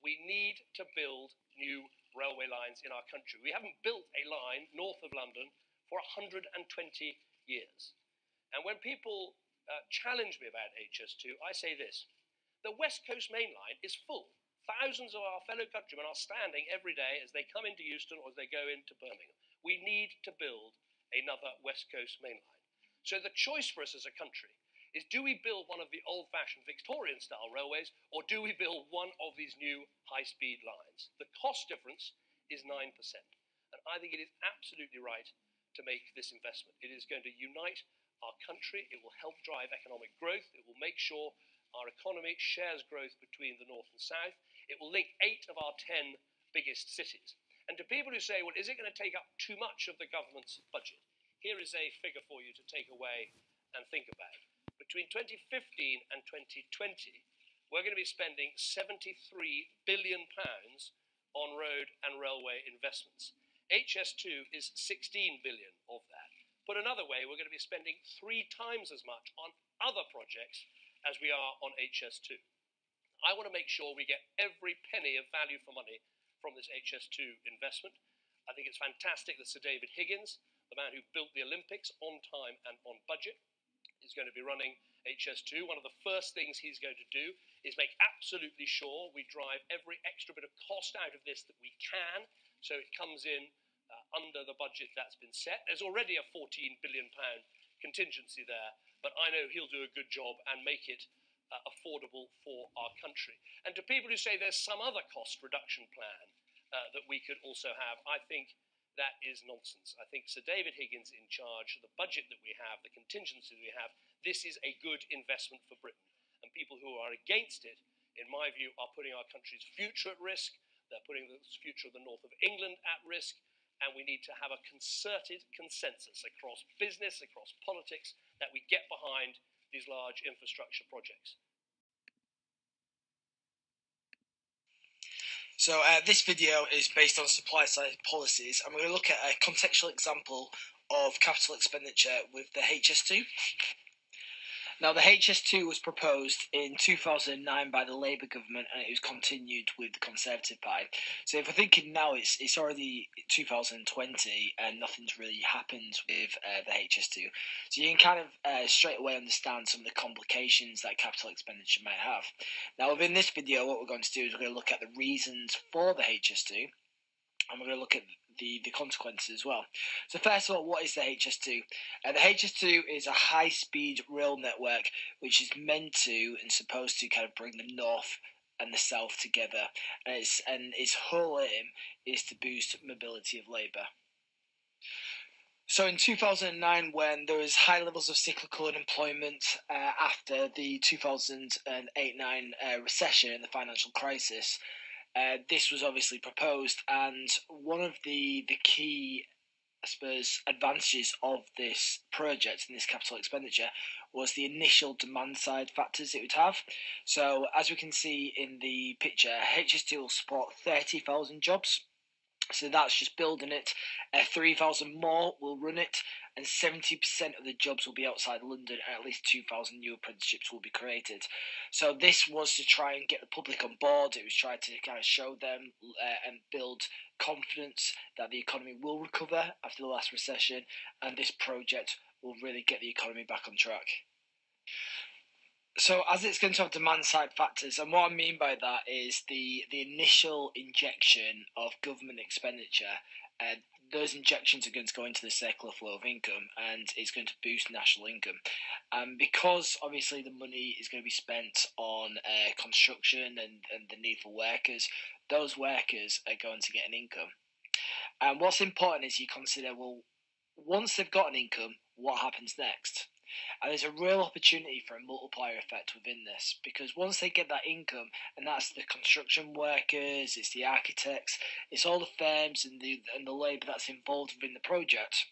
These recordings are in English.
We need to build new railway lines in our country. We haven't built a line north of London for 120 years. And when people challenge me about HS2, I say this: the West Coast Main Line is full. Thousands of our fellow countrymen are standing every day as they come into Euston or as they go into Birmingham. We need to build another West Coast Main Line. So the choice for us as a country is, do we build one of the old-fashioned Victorian-style railways, or do we build one of these new high-speed lines? The cost difference is 9%. And I think it is absolutely right to make this investment. It is going to unite our country. It will help drive economic growth. It will make sure our economy shares growth between the north and south. It will link 8 of our 10 biggest cities. And to people who say, well, is it going to take up too much of the government's budget? Here is a figure for you to take away and think about. Between 2015 and 2020, we're going to be spending £73 billion on road and railway investments. HS2 is 16 billion of that. Put another way, we're going to be spending 3 times as much on other projects as we are on HS2. I want to make sure we get every penny of value for money from this HS2 investment. I think it's fantastic that Sir David Higgins, the man who built the Olympics on time and on budget, is going to be running HS2. One of the first things he's going to do is make absolutely sure we drive every extra bit of cost out of this that we can, so it comes in under the budget that's been set. There's already a £14 billion contingency there, but I know he'll do a good job and make it affordable for our country. And to people who say there's some other cost reduction plan that we could also have, I think that is nonsense. I think Sir David Higgins in charge, the budget that we have, the contingency that we have, this is a good investment for Britain. And people who are against it, in my view, are putting our country's future at risk. They're putting the future of the north of England at risk. And we need to have a concerted consensus across business, across politics, that we get behind these large infrastructure projects. So this video is based on supply side policies, and we're going to look at a contextual example of capital expenditure with the HS2. Now, the HS2 was proposed in 2009 by the Labour government, and it was continued with the Conservative Party. So if we're thinking now, it's already 2020 and nothing's really happened with the HS2. So you can kind of straight away understand some of the complications that capital expenditure might have. Now, within this video, what we're going to do is we're going to look at the reasons for the HS2, and we're going to look at the consequences as well. So first of all, what is the HS2? The HS2 is a high-speed rail network which is meant to and supposed to kind of bring the north and the south together, and its whole aim is to boost mobility of labour. So in 2009, when there was high levels of cyclical unemployment after the 2008-9 recession and the financial crisis, this was obviously proposed, and one of the key, I suppose, advantages of this project and this capital expenditure was the initial demand side factors it would have. So as we can see in the picture, HS2 will support 30,000 jobs. So that's just building it. 3,000 more will run it, and 70% of the jobs will be outside London, and at least 2,000 new apprenticeships will be created. So this was to try and get the public on board. It was trying to kind of show them and build confidence that the economy will recover after the last recession, and this project will really get the economy back on track. So as it's going to have demand side factors, and what I mean by that is the initial injection of government expenditure, those injections are going to go into the circular flow of income, and it's going to boost national income. Because obviously the money is going to be spent on construction and the need for workers, those workers are going to get an income. And what's important is you consider, well, once they've got an income, what happens next? And there's a real opportunity for a multiplier effect within this, because once they get that income, and that's the construction workers, it's the architects, it's all the firms and the labour that's involved within the project,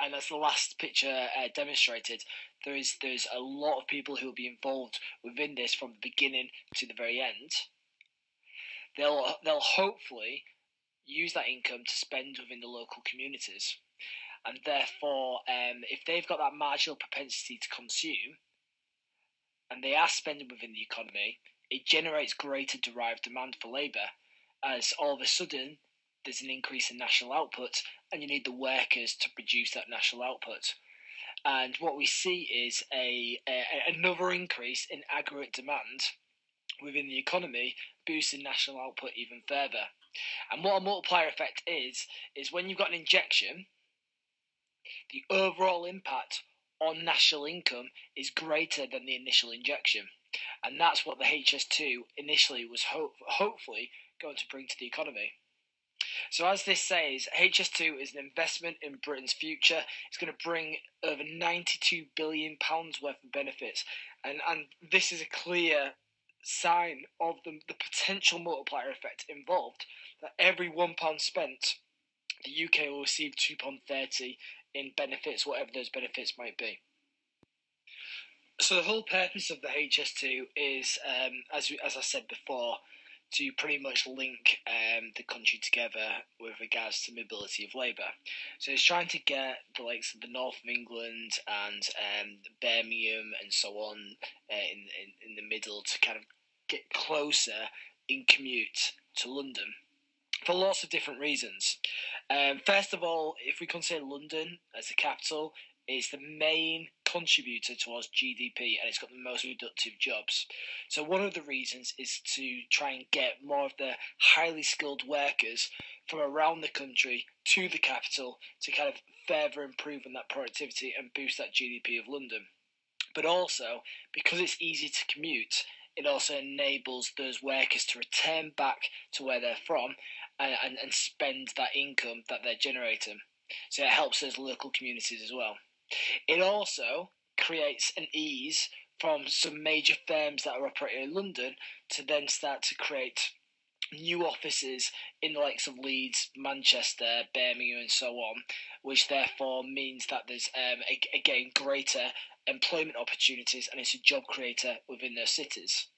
and as the last picture demonstrated, there's a lot of people who will be involved within this from the beginning to the very end. They'll hopefully use that income to spend within the local communities. And therefore, if they've got that marginal propensity to consume, and they are spending within the economy, it generates greater derived demand for labour, as all of a sudden there's an increase in national output and you need the workers to produce that national output. And what we see is another increase in aggregate demand within the economy, boosting national output even further. And what a multiplier effect is when you've got an injection, the overall impact on national income is greater than the initial injection. And that's what the HS2 initially was hopefully going to bring to the economy. So as this says, HS2 is an investment in Britain's future. It's going to bring over £92 billion worth of benefits. And this is a clear sign of the potential multiplier effect involved, that every £1 spent, the UK will receive £2.30 in benefits, whatever those benefits might be. So the whole purpose of the HS2 is, as I said before, to pretty much link the country together with regards to mobility of labour. So it's trying to get the likes of the north of England and Birmingham and so on in the middle to kind of get closer in commute to London for lots of different reasons. First of all, if we consider London as a capital, it's the main contributor towards GDP and it's got the most productive jobs. So one of the reasons is to try and get more of the highly skilled workers from around the country to the capital to kind of further improve on that productivity and boost that GDP of London. But also, because it's easy to commute, it also enables those workers to return back to where they're from and spend that income that they're generating. So it helps those local communities as well. It also creates an ease from some major firms that are operating in London to then start to create new offices in the likes of Leeds, Manchester, Birmingham and so on, which therefore means that there's again greater employment opportunities and it's a job creator within those cities.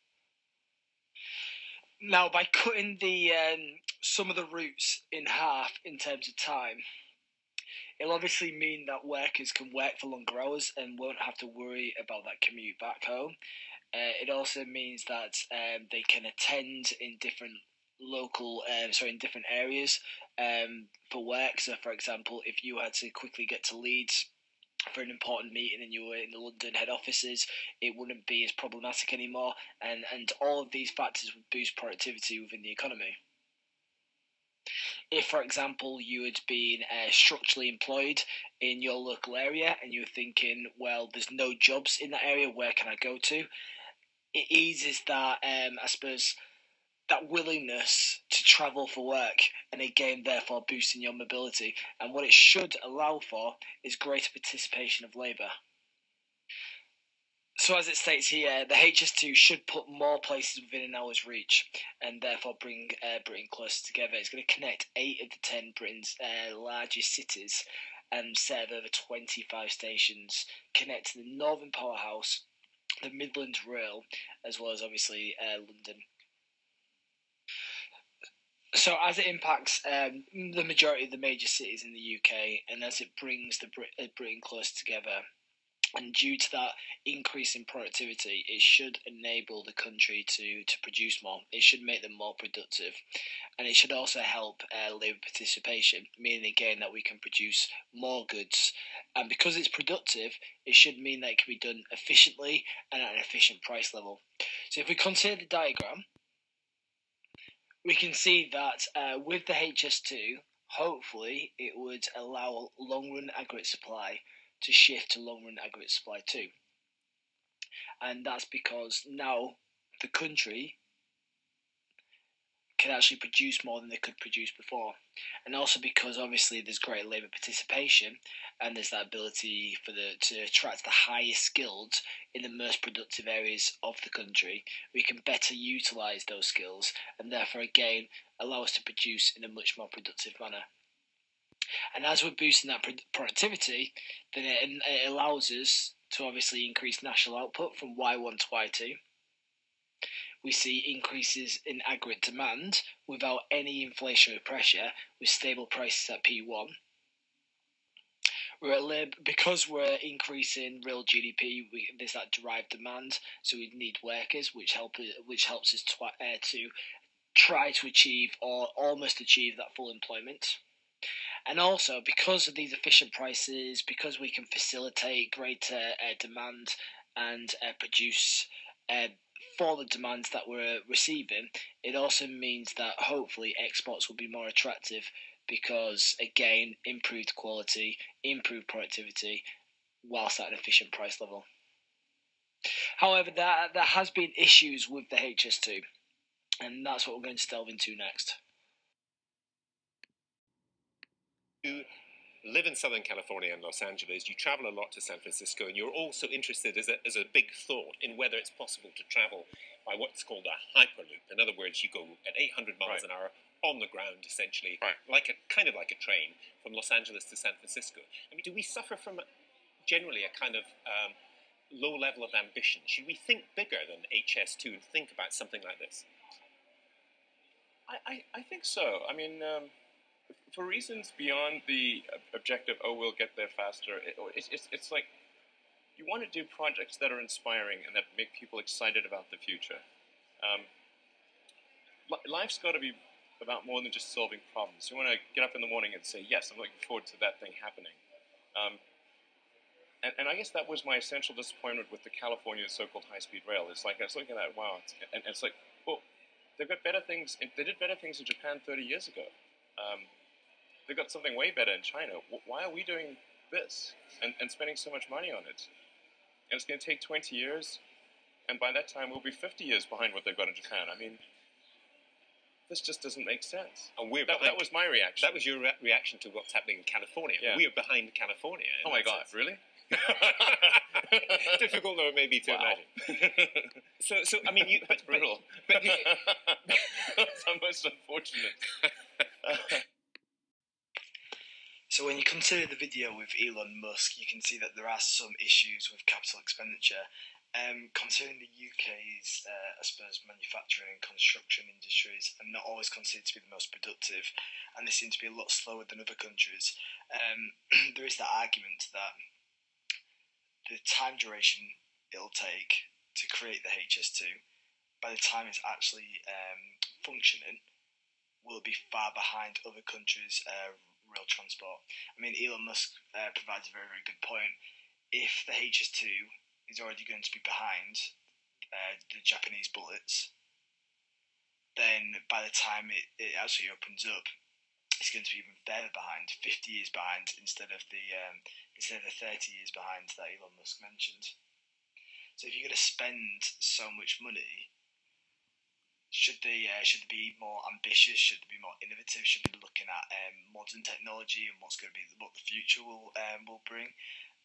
Now, by cutting the some of the routes in half in terms of time, it'll obviously mean that workers can work for longer hours and won't have to worry about that commute back home. It also means that they can attend in different in different areas for work. So, for example, if you had to quickly get to Leeds for an important meeting and you were in the London head offices, it wouldn't be as problematic anymore. And all of these factors would boost productivity within the economy. If, for example, you had been structurally employed in your local area and you were thinking, well, there's no jobs in that area, where can I go to? It eases that, that willingness to travel for work and again, therefore, boosting your mobility. And what it should allow for is greater participation of labour. So as it states here, the HS2 should put more places within an hour's reach and therefore bring Britain closer together. It's going to connect 8 of the 10 Britain's largest cities and serve over 25 stations, connect to the Northern Powerhouse, the Midlands Rail, as well as obviously London. So as it impacts the majority of the major cities in the UK and as it brings Britain closer together, and due to that increase in productivity, it should enable the country to produce more. It should make them more productive. And it should also help labour participation, meaning again that we can produce more goods. And because it's productive, it should mean that it can be done efficiently and at an efficient price level. So if we consider the diagram, we can see that with the HS2, hopefully it would allow long-run aggregate supply to shift to long-run aggregate supply too. And that's because now the country can actually produce more than they could produce before. And also because obviously there's greater labour participation and there's that ability to attract the highest skilled in the most productive areas of the country, we can better utilise those skills and therefore again allow us to produce in a much more productive manner. And as we're boosting that productivity, then it allows us to obviously increase national output from Y1 to Y2. We see increases in aggregate demand without any inflationary pressure with stable prices at P1. Because we're increasing real GDP, there's that derived demand, so we need workers, which helps us to try to achieve or almost achieve that full employment. And also, because of these efficient prices, because we can facilitate greater demand and produce for the demands that we're receiving, it also means that hopefully exports will be more attractive because, again, improved quality, improved productivity, whilst at an efficient price level. However, there has been issues with the HS2, and that's what we're going to delve into next. You live in Southern California and Los Angeles, you travel a lot to San Francisco, and you're also interested as a big thought in whether it's possible to travel by what's called a hyperloop. In other words, you go at 800 miles an hour on the ground, essentially, like a train from Los Angeles to San Francisco. I mean, do we suffer from generally a kind of low level of ambition? Should we think bigger than HS2 and think about something like this? I think so. I mean, for reasons beyond the objective, we'll get there faster, it's like you want to do projects that are inspiring and that make people excited about the future. Life's got to be about more than just solving problems. You want to get up in the morning and say, yes, I'm looking forward to that thing happening. And I guess that was my essential disappointment with the California so-called high-speed rail. It's like, I was looking at that, wow, and it's like, well, they've got better things, they did better things in Japan 30 years ago. They've got something way better in China. Why are we doing this and spending so much money on it? And it's going to take 20 years, and by that time we'll be 50 years behind what they've got in Japan. I mean, this just doesn't make sense. And that was my reaction. That was your reaction to what's happening in California. Yeah. We are behind California. Oh my God, really? Difficult though, maybe, to imagine. So I mean, that's brutal. But it's almost unfortunate. So when you consider the video with Elon Musk, you can see that there are some issues with capital expenditure. Considering the UK's, I suppose, manufacturing and construction industries are not always considered to be the most productive, and they seem to be a lot slower than other countries, there is that argument that the time duration it'll take to create the HS2, by the time it's actually functioning, will be far behind other countries' rail transport. I mean, Elon Musk provides a very, very good point. If the HS2 is already going to be behind the Japanese bullets, then by the time it actually opens up, it's going to be even further behind, 50 years behind instead of the 30 years behind that Elon Musk mentioned. So if you're going to spend so much money, should they be more ambitious? Should they be more innovative? Should they be looking at modern technology and what the future will bring?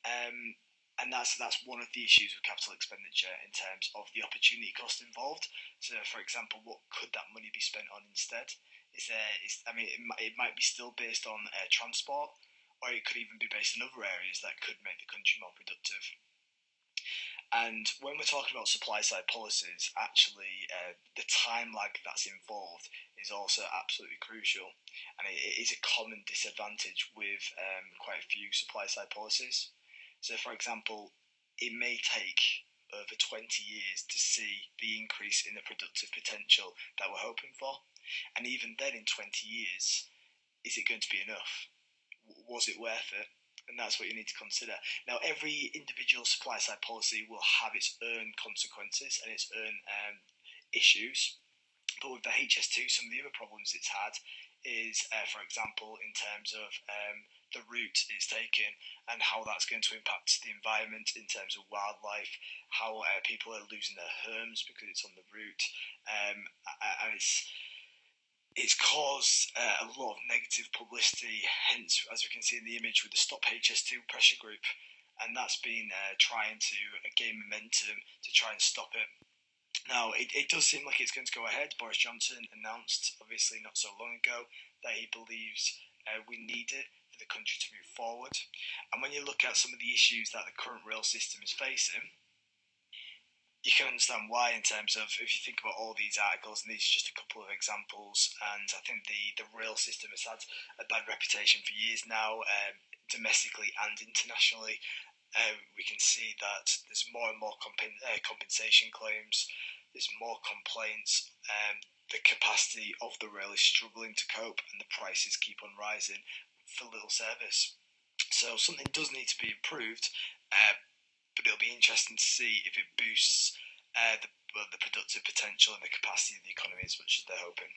And that's one of the issues with capital expenditure in terms of the opportunity cost involved. So, for example, what could that money be spent on instead? It might be still based on transport, or it could even be based on other areas that could make the country more productive. And when we're talking about supply side policies, actually, the time lag that's involved is also absolutely crucial, and it is a common disadvantage with quite a few supply side policies. So, for example, it may take over 20 years to see the increase in the productive potential that we're hoping for, and even then, in 20 years, is it going to be enough? Was it worth it? And that's what you need to consider. Now, every individual supply-side policy will have its own consequences and its own issues. But with the HS2, some of the other problems it's had is, for example, in terms of the route it's taken and how that's going to impact the environment in terms of wildlife, how people are losing their homes because it's on the route, and it's caused a lot of negative publicity, hence, as we can see in the image with the Stop HS2 pressure group, and that's been trying to gain momentum to try and stop it. Now, it does seem like it's going to go ahead. Boris Johnson announced, obviously not so long ago, that he believes we need it for the country to move forward. And when you look at some of the issues that the current rail system is facing, you can understand why, in terms of, if you think about all these articles, and these are just a couple of examples, and I think the rail system has had a bad reputation for years now. domestically and internationally. We can see that there's more and more compensation claims, there's more complaints, the capacity of the rail is struggling to cope, and the prices keep on rising for little service. So something does need to be improved, but it'll be interesting to see if it boosts the productive potential and the capacity of the economy as much as they're hoping.